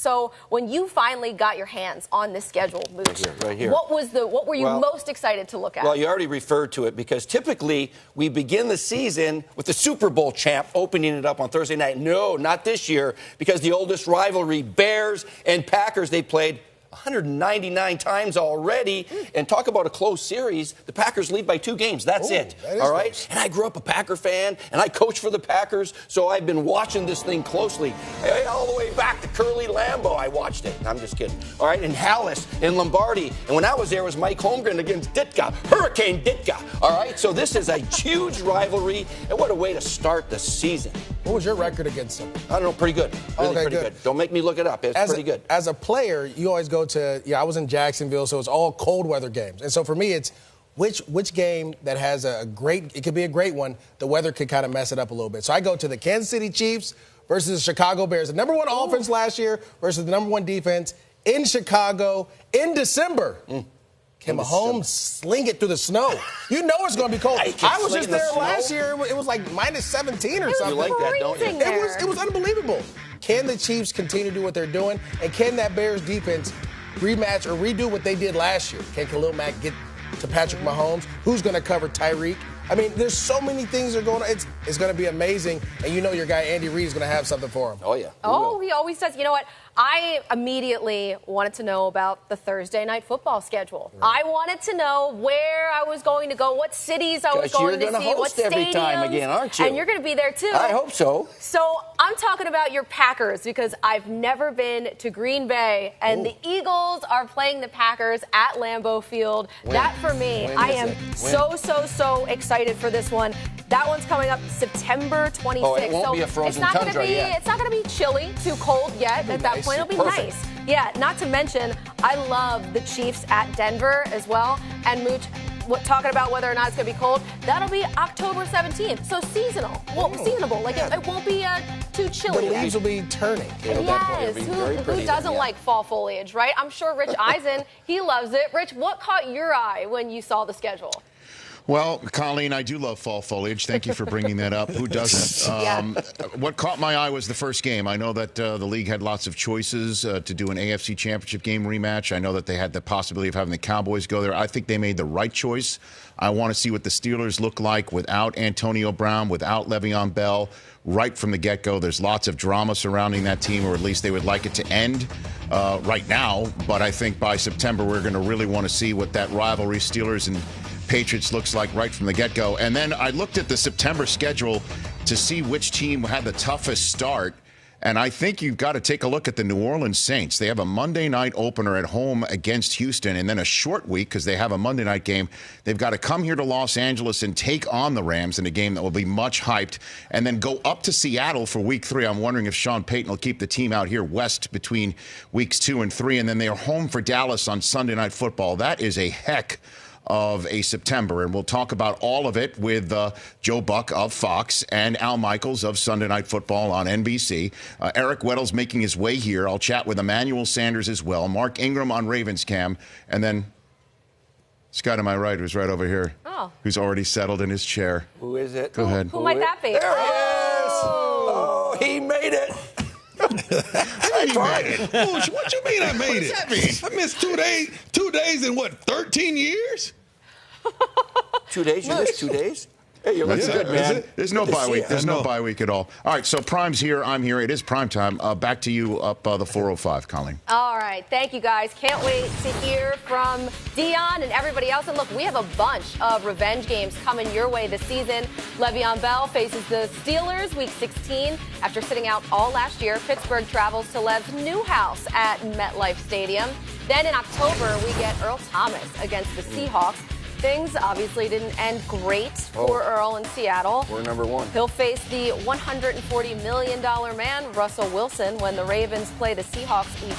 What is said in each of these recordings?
So when you finally got your hands on this schedule, Mooch, right here. what were you most excited to look at? Well, you already referred to it because typically we begin the season with the Super Bowl champ opening it up on Thursday night. No, not this year, because the oldest rivalry, Bears and Packers, they played 199 times already. And talk about a close series. The Packers lead by 2 games. That's it. All right? Close. And I grew up a Packer fan, and I coached for the Packers, so I've been watching this thing closely. All the way back to Curly Lambeau, I watched it. I'm just kidding. All right? And Hallis and Lombardi. And when I was there, it was Mike Holmgren against Ditka. Hurricane Ditka. All right? So this is a huge rivalry, and what a way to start the season. What was your record against them? I don't know. Pretty good. Really pretty good. Don't make me look it up. It's pretty good. As a player, you always go to, I was in Jacksonville, so it's all cold weather games. And so for me, it's which game that has it could be a great one, the weather could kind of mess it up a little bit. So I go to the Kansas City Chiefs versus the Chicago Bears. The number 1 offense last year versus the number 1 defense in Chicago in December. Can Mahomes sling it through the snow? You know it's going to be cold. I was just there last year. It was like minus 17 or something. You like that, don't you? It was unbelievable. Can the Chiefs continue to do what they're doing? And can that Bears defense rematch or redo what they did last year? Can Khalil Mack get to Patrick Mahomes? Who's going to cover Tyreek? I mean, there's so many things that are going on. It's going to be amazing. And you know your guy Andy Reid is going to have something for him. Oh, yeah. He always does. You know what? I immediately wanted to know about the Thursday night football schedule. Right. I wanted to know where I was going to go, what cities I was going to see, what stadiums. Every time again, aren't you? And you're going to be there too. I hope so. So I'm talking about your Packers because I've never been to Green Bay, and the Eagles are playing the Packers at Lambeau Field. That for me, I am so excited for this one. That one's coming up September 26th. Oh, it won't be a frozen tundra yet. It's not going to be chilly, too cold yet. At that point, it'll be nice. Yeah, not to mention, I love the Chiefs at Denver as well. And Mooch, talking about whether or not it's going to be cold, that'll be October 17th. So seasonal. Well, seasonable. Like, it won't be too chilly. The leaves will be turning. Yes. Who doesn't like fall foliage, right? I'm sure Rich Eisen, he loves it. Rich, what caught your eye when you saw the schedule? Well, Colleen, I do love fall foliage. Thank you for bringing that up. Who doesn't? What caught my eye was the first game. I know that the league had lots of choices to do an AFC Championship game rematch. I know that they had the possibility of having the Cowboys go there. I think they made the right choice. I want to see what the Steelers look like without Antonio Brown, without Le'Veon Bell. Right from the get-go, there's lots of drama surrounding that team, or at least they would like it to end right now. But I think by September, we're going to really want to see what that rivalry, Steelers and Patriots, looks like right from the get-go. And then I looked at the September schedule to see which team had the toughest start. And I think you've got to take a look at the New Orleans Saints. They have a Monday night opener at home against Houston, and then a short week because they have a Monday night game. They've got to come here to Los Angeles and take on the Rams in a game that will be much hyped, and then go up to Seattle for week 3. I'm wondering if Sean Payton will keep the team out here west between weeks 2 and 3, and then they are home for Dallas on Sunday Night Football. That is a heck of a September, and we'll talk about all of it with Joe Buck of Fox and Al Michaels of Sunday Night Football on NBC. Eric Weddle's making his way here. I'll chat with Emmanuel Sanders as well. Mark Ingram on Ravenscam, and then Scott to my right, who's right over here, who's already settled in his chair. Who is it? Go ahead. Who might that be? There he is! Oh, he made it! What you mean I made it? What does that mean? I missed 2 days in what, 13 years? 2 days? You missed 2 days? Hey, you're looking good, man. There's no bye week. There's no bye week at all. All right, so Prime's here. I'm here. It is prime time. Back to you up the 405, Colleen. All right. Thank you, guys. Can't wait to hear from Dion and everybody else. And look, we have a bunch of revenge games coming your way this season. Le'Veon Bell faces the Steelers Week 16 after sitting out all last year. Pittsburgh travels to Lev's new house at MetLife Stadium. Then in October, we get Earl Thomas against the Seahawks. Things obviously didn't end great for Earl in Seattle. We're number 1. He'll face the $140 million man, Russell Wilson, when the Ravens play the Seahawks Week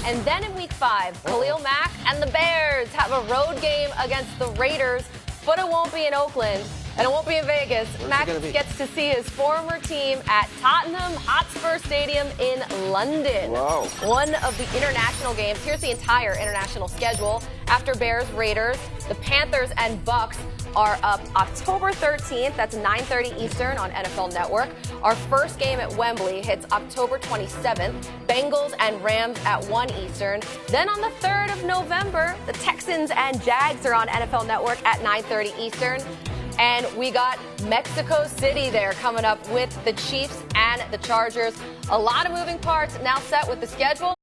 7. And then in Week 5, Khalil Mack and the Bears have a road game against the Raiders, but it won't be in Oakland. And it won't be in Vegas. Mack gets to see his former team at Tottenham Hotspur Stadium in London. Wow. One of the international games. Here's the entire international schedule. After Bears, Raiders, the Panthers and Bucks are up October 13th. That's 9:30 Eastern on NFL Network. Our first game at Wembley hits October 27th. Bengals and Rams at 1 Eastern. Then on the 3rd of November, the Texans and Jags are on NFL Network at 9:30 Eastern. And we got Mexico City there coming up with the Chiefs and the Chargers. A lot of moving parts now set with the schedule.